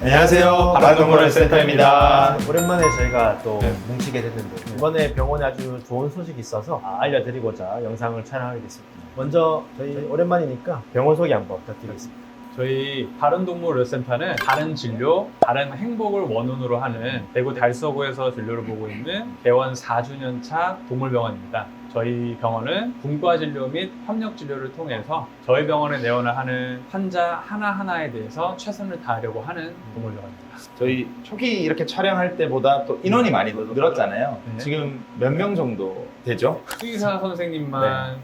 안녕하세요. 바른동물원센터입니다. 오랜만에 저희가 또 네. 뭉치게 됐는데 이번에 병원에 아주 좋은 소식이 있어서 알려드리고자 영상을 촬영하게 됐습니다. 먼저 저희 오랜만이니까 병원 소개 한번 부탁드리겠습니다. 저희 바른동물의료센터는 바른 진료, 바른 행복을 원혼으로 하는 대구 달서구에서 진료를 보고 있는 개원 4주년 차 동물병원입니다. 저희 병원은 분과 진료 및 협력 진료를 통해서 저희 병원에 내원을 하는 환자 하나하나에 대해서 최선을 다하려고 하는 동물병원입니다. 저희 초기 이렇게 촬영할 때보다 또 인원이 많이 늘었잖아요. 네. 지금 몇 명 정도 되죠? 수의사 선생님만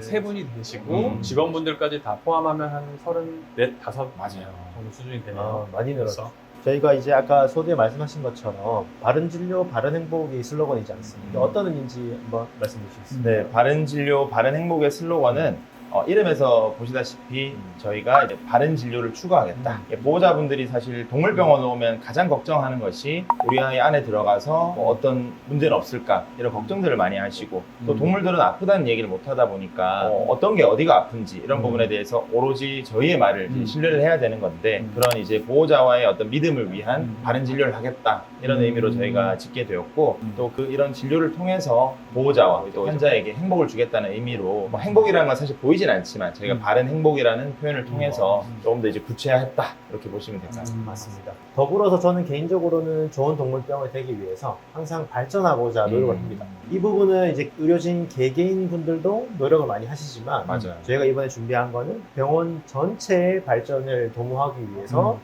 13분이 되시고 직원분들까지 다 포함하면 한 34, 5 맞아요. 정도 수준이 되네요. 많이 늘었어. 그래서 저희가 이제 아까 소두에 말씀하신 것처럼 바른 진료, 바른 행복이 슬로건이지 않습니까? 어떤 의미인지 한번 말씀해 주시겠습니다. 네, 바른 진료, 바른 행복의 슬로건은 이름에서 보시다시피 저희가 이제 바른 진료를 추구하겠다. 보호자분들이 사실 동물병원 오면 가장 걱정하는 것이 우리 아이 안에 들어가서 뭐 어떤 문제는 없을까 이런 걱정들을 많이 하시고 또 동물들은 아프다는 얘기를 못 하다 보니까 어떤 게 어디가 아픈지 이런 부분에 대해서 오로지 저희의 말을 이제 신뢰를 해야 되는 건데 그런 이제 보호자와의 어떤 믿음을 위한 바른 진료를 하겠다 이런 의미로 저희가 짓게 되었고 또 그 이런 진료를 통해서 보호자와 또 환자에게 행복을 주겠다는 의미로 뭐 행복이라는 건 사실 보이진 않지만 저희가 바른 행복이라는 표현을 통해서 조금 더 이제 구체화했다 이렇게 보시면 될 것 같습니다. 맞습니다. 더불어서 저는 개인적으로는 좋은 동물병원이 되기 위해서 항상 발전하고자 노력을 합니다. 이 부분은 이제 의료진 개개인 분들도 노력을 많이 하시지만 맞아요. 저희가 이번에 준비한 거는 병원 전체의 발전을 도모하기 위해서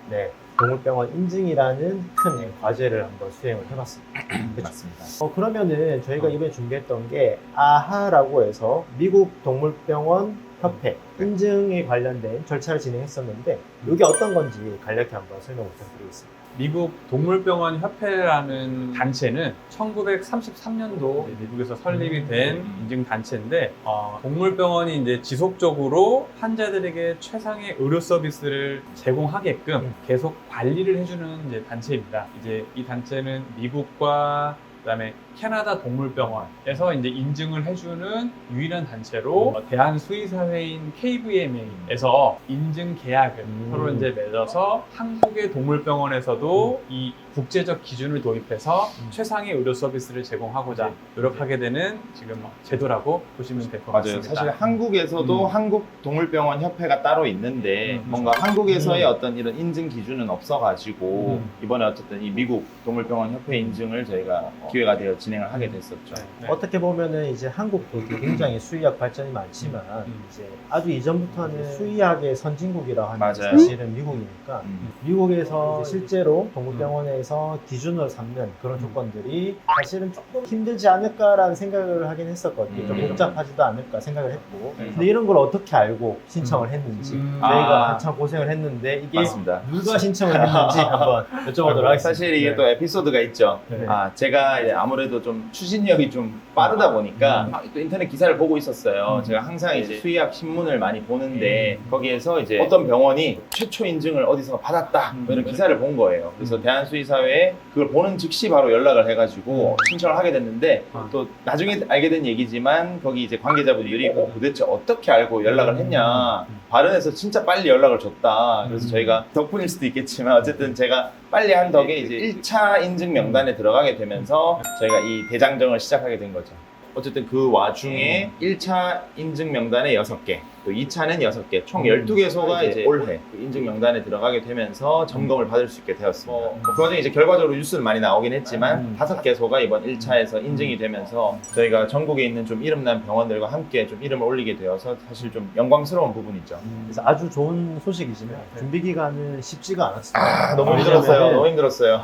동물병원 인증이라는 큰 과제를 한번 수행을 해봤습니다. 맞습니다. 그러면은 저희가 이번에 준비했던 게 아하라고 해서 미국 동물병원 협회 인증에 관련된 절차를 진행했었는데 이게 어떤 건지 간략히 한번 설명 부탁드리겠습니다. 미국 동물병원 협회라는 단체는 1933년도 미국에서 설립이 된 인증 단체인데 동물병원이 이제 지속적으로 환자들에게 최상의 의료 서비스를 제공하게끔 계속 관리를 해주는 이제 단체입니다. 이제 이 단체는 미국과 그다음에 캐나다 동물병원에서 이제 인증을 해주는 유일한 단체로 대한수의사회인 KVMA에서 인증 계약을 서로 이제 맺어서 한국의 동물병원에서도 이 국제적 기준을 도입해서 최상의 의료 서비스를 제공하고자 노력하게 되는 지금 제도라고 보시면 될 것 맞아요. 같습니다. 사실 한국에서도 한국 동물병원 협회가 따로 있는데 뭔가 한국에서의 어떤 이런 인증 기준은 없어가지고 이번에 어쨌든 이 미국 동물병원 협회 인증을 저희가 기회가 되어 진행을 하게 됐었죠. 네. 어떻게 보면은 이제 한국도 굉장히 수의학 발전이 많지만 이제 아주 이전부터는 수의학의 선진국이라고 하는 맞아요. 사실은 미국이니까 미국에서 이제 실제로 동물병원에서 기준으로 삼는 그런 조건들이 사실은 조금 힘들지 않을까라는 생각을 하긴 했었거든요. 좀 복잡하지도 않을까 생각을 했고 근데 이런 걸 어떻게 알고 신청을 했는지 저희가 한참 고생을 했는데 이게 맞습니다. 누가 신청을 했는지 한번 여쭤보도록 하겠습니다. 사실 이게 또 에피소드가 있죠. 네. 제가 이제 아무래도 좀 추진력이 좀 빠르다 보니까 막 또 인터넷 기사를 보고 있었어요. 제가 항상 이제 수의학 신문을 많이 보는데 거기에서 이제 어떤 병원이 최초 인증을 어디서 받았다 뭐 이런 기사를 본 거예요. 그래서 대한수의사회에 그걸 보는 즉시 바로 연락을 해가지고 신청을 하게 됐는데 또 나중에 알게 된 얘기지만 거기 이제 관계자분들이 도대체 어떻게 알고 연락을 했냐. 바른에서 진짜 빨리 연락을 줬다. 그래서 저희가 덕분일 수도 있겠지만 어쨌든 제가 빨리 한 덕에 이제 1차 인증 명단에 들어가게 되면서 저희가 이 대장정을 시작하게 된 거죠. 어쨌든 그 와중에 1차 인증 명단에 6개, 또 2차는 6개, 총 12개소가 이제 올해 인증 명단에 들어가게 되면서 점검을 받을 수 있게 되었습니다. 그 와중에 이제 결과적으로 뉴스는 많이 나오긴 했지만 5개소가 이번 1차에서 인증이 되면서 저희가 전국에 있는 좀 이름난 병원들과 함께 좀 이름을 올리게 되어서 사실 좀 영광스러운 부분이죠. 그래서 아주 좋은 소식이지만 준비 기간은 쉽지가 않았습니다. 너무 힘들었어요. 너무 힘들었어요.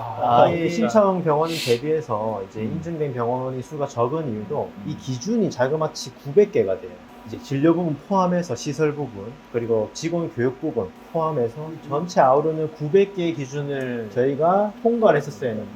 이 신청 병원 대비해서 이제 인증된 병원이 수가 적은 이유도 이 기준이 자그마치 900개가 돼요. 이제 진료 부분 포함해서 시설 부분 그리고 직원 교육 부분 포함해서 전체 아우르는 900개의 기준을 저희가 통과를 했었어야 했는데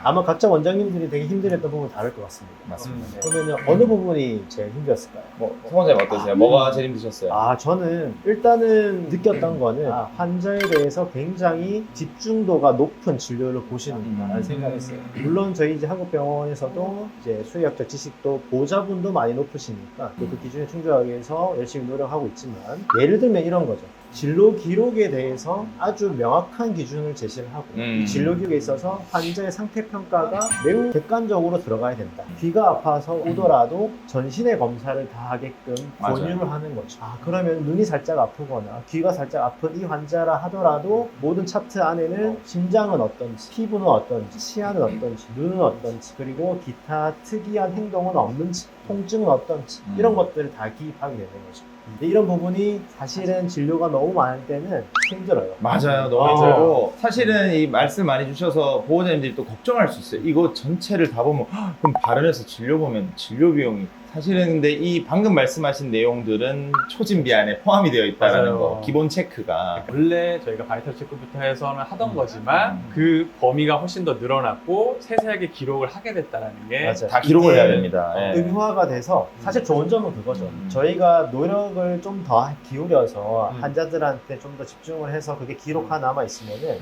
아마 각자 원장님들이 되게 힘들었던 부분은 다를 것 같습니다. 맞습니다. 그러면 어느 부분이 제일 힘들었을까요? 송 원장님 어떠세요? 뭐가 제일 힘드셨어요? 저는 일단은 느꼈던 거는 환자에 대해서 굉장히 집중도가 높은 진료를 보시는구나라는 생각을 했어요. 물론 저희 이제 한국병원에서도 이제 수의학적 지식도 보호자분도 많이 높으시니까 그 기준에 충족하기 위해서 열심히 노력하고 있지만 예를 들면 이런 거죠. 진로 기록에 대해서 아주 명확한 기준을 제시를 하고 이 진로 기록에 있어서 환자의 상태 평가가 매우 객관적으로 들어가야 된다. 귀가 아파서 오더라도 전신의 검사를 다 하게끔 맞아요. 권유를 하는 거죠. 그러면 눈이 살짝 아프거나 귀가 살짝 아픈 이 환자라 하더라도 모든 차트 안에는 심장은 어떤지, 피부는 어떤지, 치아는 어떤지, 눈은 어떤지, 그리고 기타 특이한 행동은 없는지, 통증은 어떤지 이런 것들을 다 기입하게 되는 거죠. 근데 이런 부분이 사실은 진료가 너무 많을 때는 힘들어요. 맞아요. 너무 힘들고 사실은 이 말씀 많이 주셔서 보호자님들이 또 걱정할 수 있어요. 이거 전체를 다 보면 "헉, 그럼 발언해서 진료 보면 진료 비용이 사실은 근데 이 방금 말씀하신 내용들은 초진비 안에 포함이 되어 있다는 맞아요. 거 기본 체크가 원래 저희가 바이탈 체크부터 해서는 하던 거지만 그 범위가 훨씬 더 늘어났고 세세하게 기록을 하게 됐다는 게 맞아요. 다 기록을 이게 해야 됩니다. 예. 의무화가 돼서 사실 좋은 점은 그거죠. 저희가 노력을 좀 더 기울여서 환자들한테 좀 더 집중을 해서 그게 기록화 남아 있으면은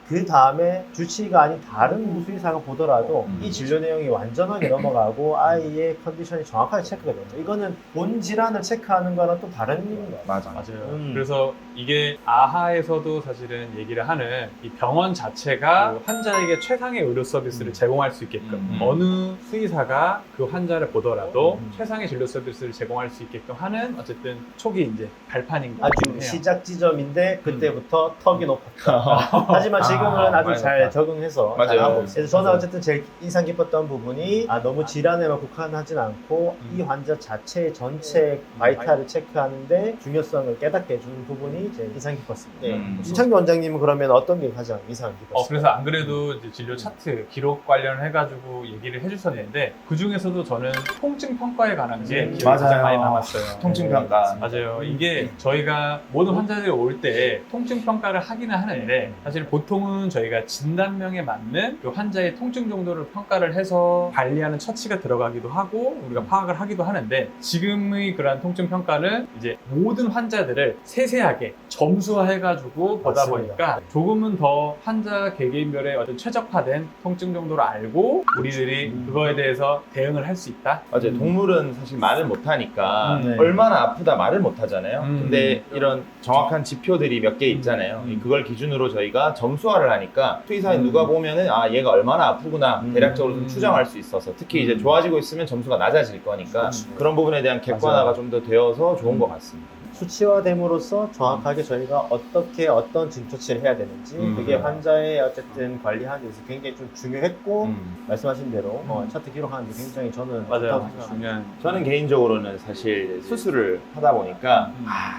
그 다음에 주치의가 아닌 다른 수의사가 보더라도 이 진료 내용이 완전하게 넘어가고 아이의 컨디션이 정확하게 체크가 되죠. 이거는 본 질환을 체크하는 거랑 또 다른 일인 거예요. 맞아. 맞아요. 그래서 이게 아하에서도 사실은 얘기를 하는 이 병원 자체가 환자에게 최상의 의료 서비스를 제공할 수 있게끔 어느 수의사가 그 환자를 보더라도 최상의 진료 서비스를 제공할 수 있게끔 하는 어쨌든 초기 이제 발판인 것 아주 같아요. 시작 지점인데 그때부터 턱이 높았다. 하지만 지금은 아주 많이 잘 높다. 적응해서 맞아요. 잘 하고 있어요. 그래서 저는 맞아요. 어쨌든 제일 인상 깊었던 부분이 너무 질환에만 국한하진 않고 이 환자 자체의 전체 바이탈을 체크하는데 중요성을 깨닫게 해주는 부분이 제일 인상 깊었습니다. 신창규 원장님은 그러면 어떤 게 가장 인상 깊었어요? 그래서 안 그래도 이제 진료 차트 기록 관련해가지고 얘기를 해주셨는데 그 중에서도 저는 통증 평가에 관한 게 기억이 맞아요. 가장 많이 남았어요. 통증 평가. 맞아요. 이게 저희가 모든 환자들이 올 때 통증 평가를 하기는 하는데 사실 보통은 저희가 진단명에 맞는 그 환자의 통증 정도를 평가를 해서 관리하는 처치가 들어가기도 하고 우리가 파악을 하기도 하는데 지금의 그러한 통증 평가는 이제 모든 환자들을 세세하게 점수화해가지고 보다 맞습니다. 보니까 조금은 더 환자 개개인별의 어떤 최적화된 통증 정도를 알고 우리들이 그거에 대해서 대응을 할 수 있다. 맞아요. 동물은 사실 말을 못하니까 네. 얼마나 아프다 말을 못하잖아요. 음. 근데 이런 정확한 지표들이 몇 개 있잖아요. 그걸 기준으로 저희가 점수화를 하니까 수의사에 누가 보면은 아 얘가 얼마나 아프구나 대략적으로 좀 추정할 수 있어서 특히 이제 좋아지고 있으면 점수가 낮아질 거니까 그런 부분에 대한 객관화가 좀 더 되어서 좋은 것 같습니다. 수치화됨으로써 정확하게 저희가 어떻게 어떤 진료치를 해야 되는지 그게 환자의 어쨌든 관리하는 데 있어서 굉장히 좀 중요했고 말씀하신 대로 차트 기록하는 데 굉장히 저는 좋다고 맞아요. 생각합니다. 중요한. 저는 개인적으로는 사실 수술을 하다 보니까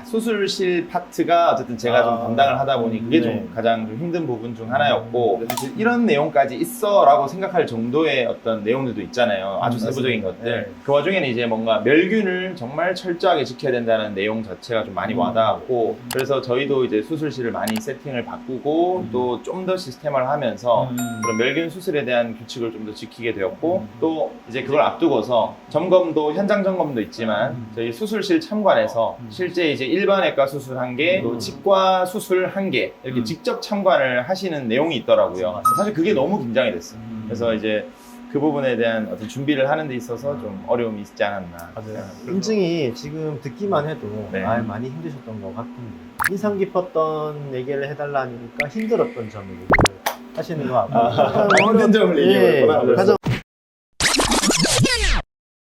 수술실 파트가 어쨌든 제가 좀 담당을 하다 보니 그게 네. 좀 가장 좀 힘든 부분 중 하나였고 사실 이런 내용까지 있어 라고 생각할 정도의 어떤 내용들도 있잖아요. 아주 세부적인 것들. 네. 그 와중에는 이제 뭔가 멸균을 정말 철저하게 지켜야 된다는 내용 자체가 좀 많이 와닿았고 그래서 저희도 이제 수술실을 많이 세팅을 바꾸고 또 좀 더 시스템화를 하면서 그런 멸균 수술에 대한 규칙을 좀 더 지키게 되었고 또 이제 그걸 앞두고서 점검도 현장 점검도 있지만 저희 수술실 참관에서 실제 이제 일반외과 수술 1개, 또 치과 수술 1개 이렇게 직접 참관을 하시는 내용이 있더라고요. 사실 그게 너무 긴장이 됐어요. 그래서 이제 그 부분에 대한 어떤 준비를 하는 데 있어서 좀 어려움이 있지 않았나. 맞아요. 인증이 지금 듣기만 해도 네. 많이 힘드셨던 것 같군요. 인상 깊었던 얘기를 해달라니까 힘들었던 점을 얘기를 하시는 것 같고 힘든 점을 얘기해봤구나. 가장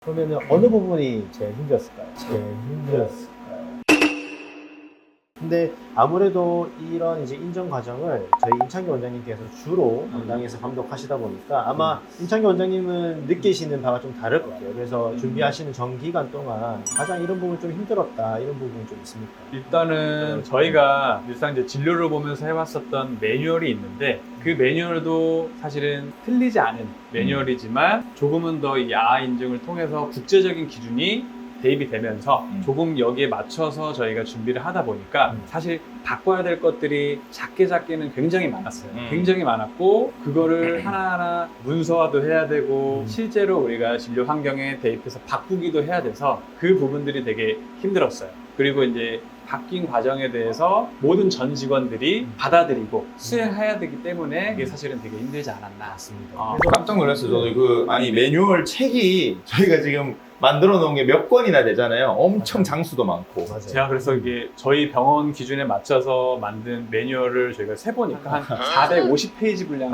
그러면 어느 부분이 제일 힘들었을까요? 제일 힘들었을까요? 근데 아무래도 이런 이제 인정 과정을 저희 임창규 원장님께서 주로 담당해서 감독하시다 보니까 아마 임창규 원장님은 느끼시는 바가 좀 다를 것 같아요. 그래서 준비하시는 전 기간 동안 가장 이런 부분 좀 힘들었다 이런 부분이 좀 있습니까? 일단은 저희가 일상 이제 진료를 보면서 해왔었던 매뉴얼이 있는데 그 매뉴얼도 사실은 틀리지 않은 매뉴얼이지만 조금은 더 이 아하 인증을 통해서 국제적인 기준이 대입이 되면서 조금 여기에 맞춰서 저희가 준비를 하다 보니까 사실 바꿔야 될 것들이 작게는 굉장히 많았어요. 굉장히 많았고 그거를 하나하나 문서화도 해야 되고 실제로 우리가 진료 환경에 대입해서 바꾸기도 해야 돼서 그 부분들이 되게 힘들었어요. 그리고 이제 바뀐 과정에 대해서 모든 전 직원들이 받아들이고 수행해야 되기 때문에 이게 사실은 되게 힘들지 않았나. 맞습니다. 그래서 깜짝 놀랐어요. 저도 아니 매뉴얼 책이 저희가 지금 만들어 놓은 게 몇 권이나 되잖아요. 엄청 장수도 많고. 맞아요. 제가 그래서 이게 저희 병원 기준에 맞춰서 만든 매뉴얼을 저희가 세보니까 한 450페이지 분량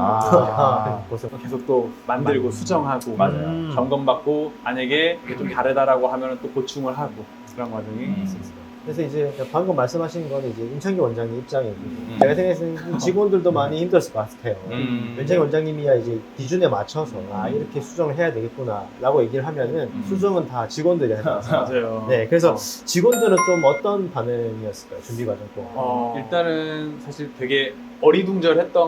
벌써 계속 또 만들고 수정하고 맞아요. 점검받고 만약에 이게 좀 다르다라고 하면 또 보충을 하고 그런 과정이 있었어요. 그래서 이제 방금 말씀하신 거는 이제 임창기 원장님 입장이고 제가 생각했을 직원들도 많이 힘들었을 것 같아요. 임창기 원장님이야 이제 기준에 맞춰서 아 이렇게 수정을 해야 되겠구나라고 얘기를 하면은 수정은 다 직원들이 하는 거죠. 맞아요. 네, 그래서 직원들은 좀 어떤 반응이었을까요? 준비 과정 동안. 일단은 사실 되게 어리둥절했던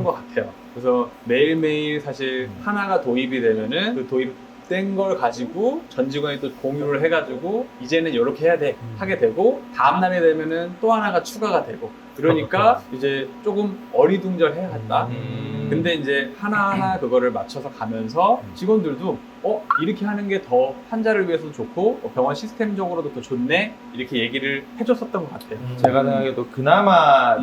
것 같아요. 그래서 매일매일 사실 하나가 도입이 되면은 그 도입된 걸 가지고 전 직원이 또 공유를 해가지고 이제는 이렇게 해야 돼 하게 되고 다음 날이 되면은 또 하나가 추가가 되고 그러니까 이제 조금 어리둥절해야겠다. 근데 이제 하나하나 그거를 맞춰서 가면서 직원들도 이렇게 하는 게 더 환자를 위해서도 좋고 병원 시스템적으로도 더 좋네 이렇게 얘기를 해줬었던 것 같아요. 제가 생각해도 그나마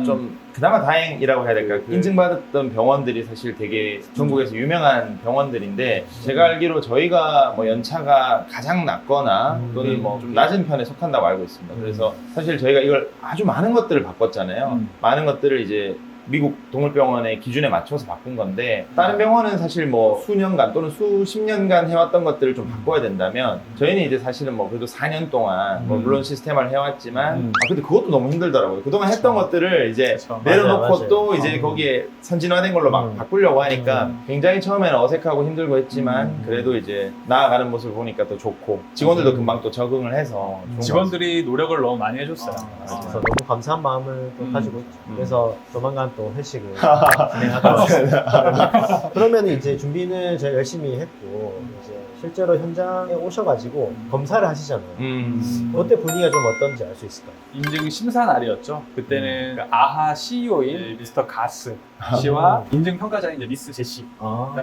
그나마 다행이라고 해야 될까. 인증받았던 병원들이 사실 되게 전국에서 유명한 병원들인데 제가 알기로 저희가 뭐 연차가 가장 낮거나 또는 뭐 좀 낮은 편에 속한다고 알고 있습니다. 그래서 사실 저희가 이걸 아주 많은 것들을 바꿨잖아요. 많은 것들을 이제 미국 동물병원의 기준에 맞춰서 바꾼 건데 다른 병원은 사실 뭐 수년간 또는 수십 년간 해왔던 것들을 좀 바꿔야 된다면 저희는 이제 사실은 뭐 그래도 4년 동안 뭐 물론 시스템화를 해왔지만 근데 그것도 너무 힘들더라고요. 그동안 했던 것들을 이제 내려놓고 맞아요. 또 이제 거기에 선진화된 걸로 막 바꾸려고 하니까 굉장히 처음에는 어색하고 힘들고 했지만 그래도 이제 나아가는 모습을 보니까 또 좋고 직원들도 금방 또 적응을 해서 좋은 것 직원들이 노력을 너무 많이 해줬어요. 그래서 너무 감사한 마음을 또 가지고 있죠. 그래서 조만간 또 회식을 진행하도록 하겠습니다. 그러면 이제 준비는 제가 열심히 했고 이제 실제로 현장에 오셔가지고 검사를 하시잖아요. 그때 분위기가 좀 어떤지 알 수 있을까요? 인증 심사 날이었죠. 그때는 그 아하 CEO인 미스터 가스 씨와 인증 평가자인 이제 미스 제시,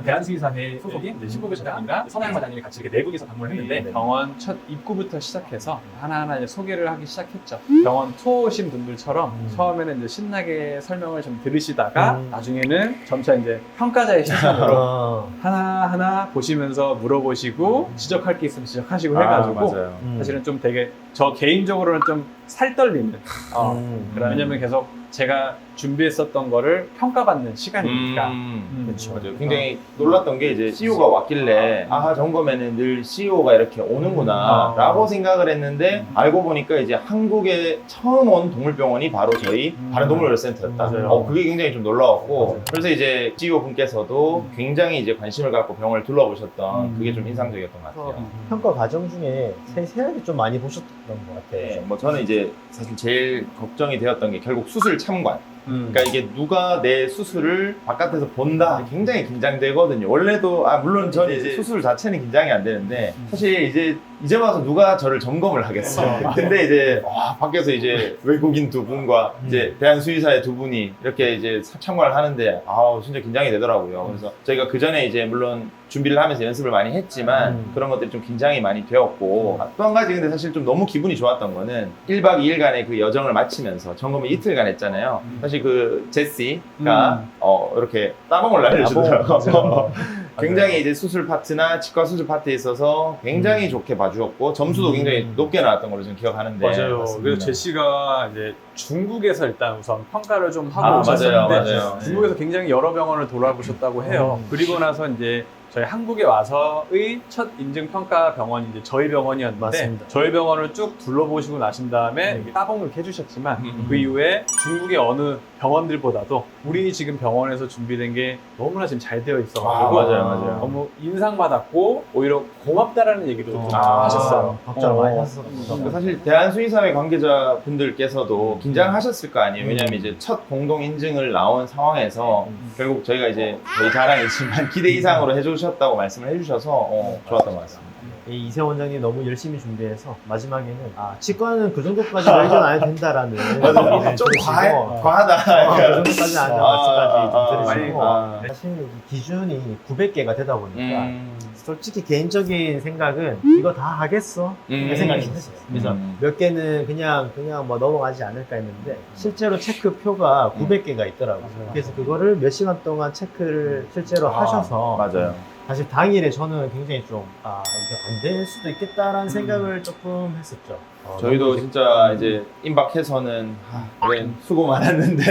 대한수의사회 소속인 이제 신부부 차장님과 선하영 과장님이 같이 이렇게 네 분이서 방문을 했는데 병원 첫 입구부터 시작해서 하나하나 이제 소개를 하기 시작했죠. 병원 투어 오신 분들처럼 처음에는 이제 신나게 설명을 좀 들으시다가 나중에는 점차 이제 평가자의 시선으로 하나하나 보시면서 물어보시고 지적할 게 있으면 지적하시고 해가지고 맞아요. 사실은 좀 되게 저 개인적으로는 좀 살떨리는 왜냐면 계속 제가 준비했었던 거를 평가받는 시간이니까 그렇죠. 맞아요. 굉장히 놀랐던 게 이제 CEO가 왔길래 아하 점검에는 늘 CEO가 이렇게 오는구나 라고 생각을 했는데 알고 보니까 이제 한국에 처음 온 동물병원이 바로 저희 바른동물의료센터였다. 맞아요. 그게 굉장히 좀 놀라웠고 그래서 이제 CEO 분께서도 굉장히 이제 관심을 갖고 병원을 둘러보셨던 그게 좀 인상적이었던 것 같아요. 평가 과정 중에 세세하게 좀 많이 보셨던 것 같아요. 네, 뭐 저는 이제 사실 제일 걱정이 되었던 게 결국 수술 참관. 그러니까 이게 누가 내 수술을 바깥에서 본다 굉장히 긴장되거든요. 원래도 물론 저는 이제 수술 자체는 긴장이 안 되는데 사실 이제 와서 누가 저를 점검을 하겠어요. 근데 이제 밖에서 이제 외국인 두 분과 이제 대한수의사의 두 분이 이렇게 이제 참관을 하는데 진짜 긴장이 되더라고요. 그래서 저희가 그 전에 이제 물론 준비를 하면서 연습을 많이 했지만 그런 것들이 좀 긴장이 많이 되었고 또 한 가지 근데 사실 좀 너무 기분이 좋았던 거는 1박 2일간의 그 여정을 마치면서 점검을 이틀간 했잖아요. 사실 그 제시가 이렇게 따봉을 날려주더라고요. 굉장히 이제 수술 파트나 치과 수술 파트에 있어서 굉장히 좋게 봐주었고 점수도 굉장히 높게 나왔던 걸로 저는 기억하는데 맞아요. 맞습니다. 그래서 제시가 이제 중국에서 일단 우선 평가를 좀 하고 오셨는데 맞아요. 중국에서 굉장히 여러 병원을 돌아보셨다고 해요. 그리고 나서 이제 저희 한국에 와서의 첫 인증평가 병원이 이제 저희 병원이었는데 맞습니다. 저희 병원을 쭉 둘러보시고 나신 다음에 이렇게 따봉을 이렇게 해주셨지만 그 이후에 중국의 어느 병원들보다도 우리 지금 병원에서 준비된 게 너무나 지금 잘 되어 있어가지고 맞아요. 너무 인상받았고 오히려 고맙다라는 얘기도 좀 하셨어요. 걱정을 많이 하셨었죠. 사실 대한수의사회 관계자분들께서도 긴장하셨을 거 아니에요. 왜냐하면 이제 첫 공동 인증을 나온 상황에서 결국 저희가 이제 저희 자랑이지만 기대 이상으로 해주셨다고 말씀을 해주셔서 좋았던 것 같습니다. 이 이세 원장님 너무 열심히 준비해서 마지막에는 치과는 그 정도까지 열전 안 해도 된다라는 얘기를 좀 들으시고 과하다. 그 정도까지는 안 된다 말씀까지 좀 많이 사실 이 기준이 900개가 되다 보니까 솔직히 개인적인 생각은 이거 다 하겠어? 이런 생각이 있었어요. 그래서 몇 개는 그냥 뭐 넘어가지 않을까 했는데 실제로 체크표가 900개가 있더라고요. 그래서 그거를 몇 시간 동안 체크를 실제로 하셔서 맞아요. 사실 당일에 저는 굉장히 좀 이거 안 될 수도 있겠다라는 생각을 조금 했었죠. 저희도 진짜 이제 임박해서는 그래 수고 많았는데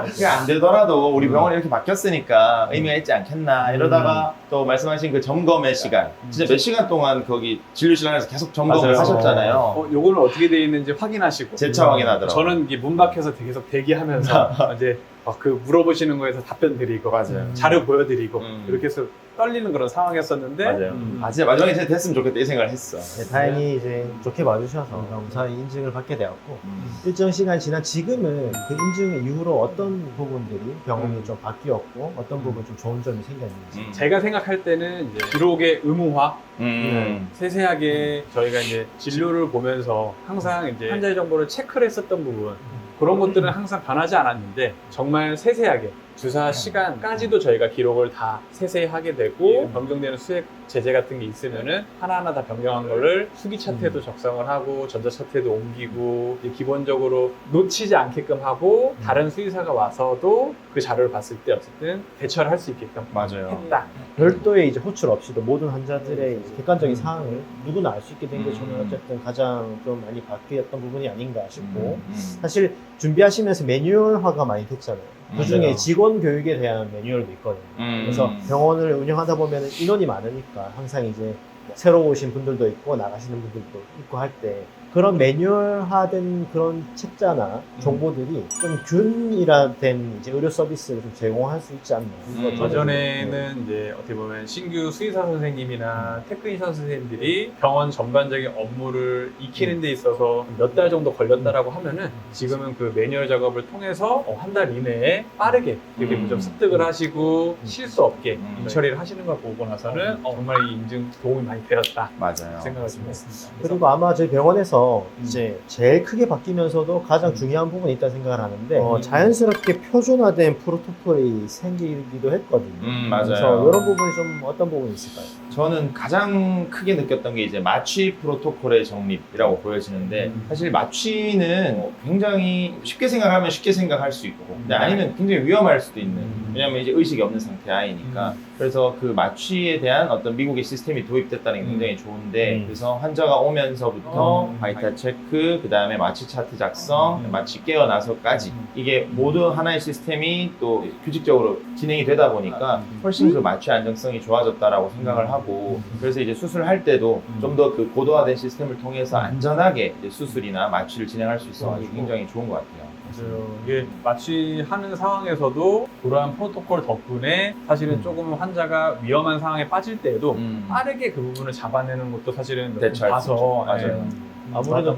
그게 안 되더라도 우리 병원이 이렇게 바뀌었으니까 의미가 있지 않겠나 이러다가 또 말씀하신 그 점검의 시간 진짜 몇 시간 동안 거기 진료실 안에서 계속 점검을 맞아요. 하셨잖아요. 요거는 어떻게 되어 있는지 확인하시고 재차 확인하더라고요. 저는 이게 문 밖에서 계속 대기하면서 이제 그 물어보시는 거에서 답변 드리고 맞아요. 자료 보여드리고 음. 이렇게 해서 떨리는 그런 상황이었었는데 맞아요. 진짜 마지막에 진짜 됐으면 좋겠다 이 생각을 했어. 네, 다행히 이제 좋게 봐주셔서 무사히 인증을 받게 되었고 일정 시간 지난 지금은 그 인증 이후로 어떤 부분들이 병원이 좀 바뀌었고 어떤 부분 좀 좋은 점이 생겼는지 제가 생각할 때는 이제 기록의 의무화 음. 세세하게 저희가 이제 진료를 보면서 항상 이제 환자의 정보를 체크를 했었던 부분 그런 것들은 항상 변하지 않았는데 정말 세세하게 주사 시간까지도 저희가 기록을 다 세세히 하게 되고 변경되는 수액 제재 같은 게 있으면은 하나하나 다 변경한 거를 수기 차트에도 적성을 하고 전자 차트에도 옮기고 이제 기본적으로 놓치지 않게끔 하고 다른 수의사가 와서도 그 자료를 봤을 때 어쨌든 대처를 할 수 있게끔 맞아요. 했다. 별도의 이제 호출 없이도 모든 환자들의 이제 객관적인 사항을 누구나 알 수 있게 된 게 저는 어쨌든 가장 좀 많이 바뀌었던 부분이 아닌가 싶고 사실 준비하시면서 매뉴얼화가 많이 됐잖아요. 그 중에 맞아요. 직원 교육에 대한 매뉴얼도 있거든요. 그래서 병원을 운영하다 보면 인원이 많으니까 항상 이제 새로 오신 분들도 있고 나가시는 분들도 있고 할 때 그런 매뉴얼화된 그런 책자나 정보들이 좀 균일화된 이제 의료 서비스를 좀 제공할 수 있지 않나. 예전에는 이제 어떻게 보면 신규 수의사 선생님이나 테크니션 선생님들이 병원 전반적인 업무를 익히는 데 있어서 몇 달 정도 걸렸다라고 하면은 지금은 그 매뉴얼 작업을 통해서 한 달 이내에 빠르게 이렇게 좀 습득을 하시고 실수 없게 처리를 하시는 걸 보고 나서는 정말 이 인증 도움이 많이 되었다 맞아요. 생각을 좀 했습니다. 그리고 아마 저희 병원에서 이제 제일 크게 바뀌면서도 가장 중요한 부분이 있다고 생각을 하는데 자연스럽게 표준화된 프로토콜이 생기기도 했거든요. 맞아요. 그래서 이런 부분이 좀 어떤 부분이 있을까요? 저는 가장 크게 느꼈던 게 이제 마취 프로토콜의 정립이라고 보여지는데 사실 마취는 굉장히 쉽게 생각하면 쉽게 생각할 수 있고 근데 아니면 굉장히 위험할 수도 있는 왜냐하면 이제 의식이 없는 상태 아이니까 그래서 그 마취에 대한 어떤 미국의 시스템이 도입됐다는 게 굉장히 좋은데 그래서 환자가 오면서부터 바이탈 체크 그 다음에 마취 차트 작성 마취 깨어나서까지 이게 모두 하나의 시스템이 또 규칙적으로 진행이 되다 보니까 훨씬 그 마취 안정성이 좋아졌다라고 생각을 하고 그래서 이제 수술할 때도 좀 더 그 고도화된 시스템을 통해서 안전하게 이제 수술이나 마취를 진행할 수 있어가지고 굉장히 좋은 것 같아요. 맞아요. 이게 마취하는 상황에서도 그러한 프로토콜 덕분에 사실은 조금 환자가 위험한 상황에 빠질 때에도 빠르게 그 부분을 잡아내는 것도 사실은 대처할 수 있죠. 봐서 맞아요. 아무래도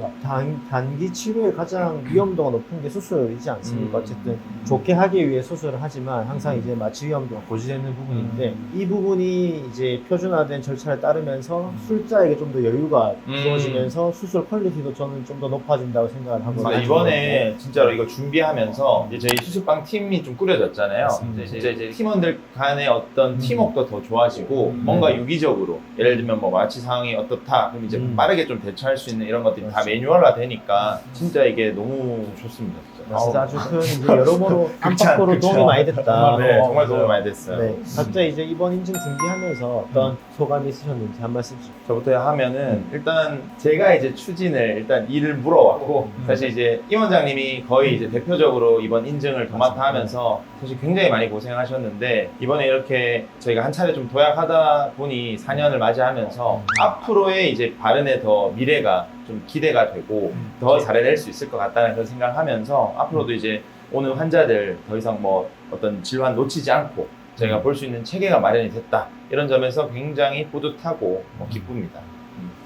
단기 치료의 가장 위험도가 높은 게 수술이지 않습니까? 어쨌든 좋게 하기 위해 수술을 하지만 항상 이제 마취 위험도가 고지되는 부분인데 이 부분이 이제 표준화된 절차를 따르면서 술자에게 좀 더 여유가 주어지면서 수술 퀄리티도 저는 좀 더 높아진다고 생각을 하거든요. 이번에 진짜로 이거 준비하면서 이제 저희 수술방 팀이 좀 꾸려졌잖아요. 이제 팀원들 간의 어떤 팀워크도 더 좋아지고 뭔가 유기적으로 예를 들면 뭐 마취 상황이 어떻다 그럼 이제 빠르게 좀 대처할 수 있는 이런 것들이 다 매뉴얼화 되니까 진짜 이게 너무 좋습니다. 진짜 아주 큰 이제 여러모로 안팎으로 도움이 많이 됐다. 네, 정말 도움이 많이 됐어요. 네, 각자 이제 이번 인증 준비하면서 어떤 소감이 있으셨는지 한 말씀씩. 저부터 하면은 일단 제가 이제 추진을 일단 일을 물어왔고 사실 이제 임 원장님이 거의 이제 대표적으로 이번 인증을 도맡아 하면서 사실 굉장히 많이 고생하셨는데 이번에 이렇게 저희가 한 차례 좀 도약하다 보니 4년을 맞이하면서 앞으로의 이제 바른의 더 미래가 좀 기대가 되고 더 잘해낼 수 있을 것 같다는 그런 생각을 하면서 앞으로도 이제 오는 환자들 더 이상 뭐 어떤 질환 놓치지 않고 저희가 볼 수 있는 체계가 마련이 됐다 이런 점에서 굉장히 뿌듯하고 기쁩니다.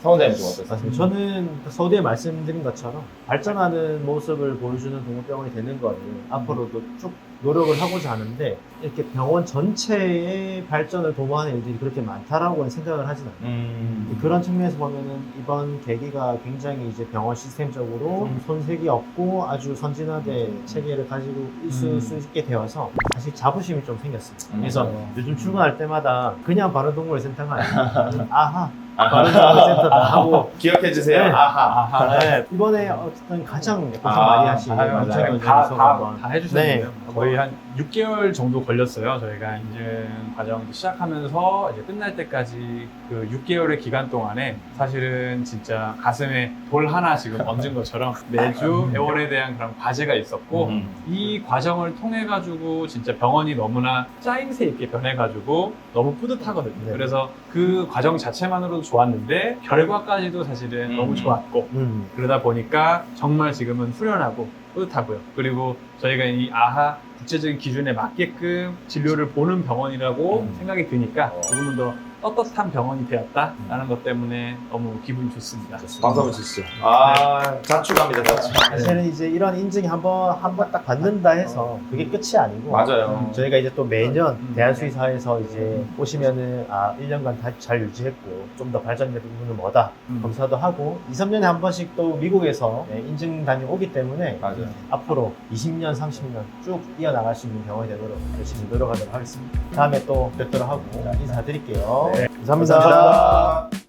서 원장님 좀 어떠세요? 맞습니다. 저는 서두에 말씀드린 것처럼 발전하는 모습을 보여주는 동물병원이 되는 거를 앞으로도 쭉 노력을 하고자 하는데 이렇게 병원 전체의 발전을 도모하는 일들이 그렇게 많다라고는 생각을 하진 않아요. 그런 측면에서 보면은 이번 계기가 굉장히 이제 병원 시스템적으로 손색이 없고 아주 선진화된 체계를 가지고 있을 수 있게 되어서 사실 자부심이 좀 생겼습니다. 그래서 요즘 출근할 때마다 그냥 반려동물센터가 아니고 아하 반려동물센터다 하고 기억해 주세요. 네. 아하. 네, 이번에 어쨌든 가장 고생 많이 하신 맞아요. 다 해주셨네요. 네. 거의 한 6개월 정도 걸렸어요. 저희가 인증 과정 시작하면서 이제 끝날 때까지 그 6개월의 기간 동안에 사실은 진짜 가슴에 돌 하나 지금 얹은 것처럼 매주 회원에 대한 그런 과제가 있었고 이 과정을 통해 가지고 진짜 병원이 너무나 짜임새 있게 변해 가지고 너무 뿌듯하거든요. 네. 그래서 그 과정 자체만으로도 좋았는데 결과까지도 사실은 너무 좋았고 그러다 보니까 정말 지금은 후련하고 뿌듯하고요. 그리고 저희가 이 아하 국제적인 기준에 맞게끔 진료를 보는 병원이라고 생각이 드니까 조금은 더 떳떳한 병원이 되었다라는 것 때문에 너무 기분이 좋습니다. 박수 한번 주시죠. 아, 자축합니다, 자축. 사실은 이제 이런 인증이 한 번 딱 받는다 해서 그게 끝이 아니고 맞아요. 저희가 이제 또 매년 대한수의사에서 이제 오시면은 1년간 다 잘 유지했고 좀 더 발전된 부분은 뭐다 검사도 하고 2, 3년에 한 번씩 또 미국에서 인증단이 오기 때문에 맞아요. 앞으로 20년, 30년 쭉 이어나갈 수 있는 병원이 되도록 열심히 노력하도록 하겠습니다. 다음에 또 뵙도록 하고 인사드릴게요. 네. 감사합니다. 감사합니다.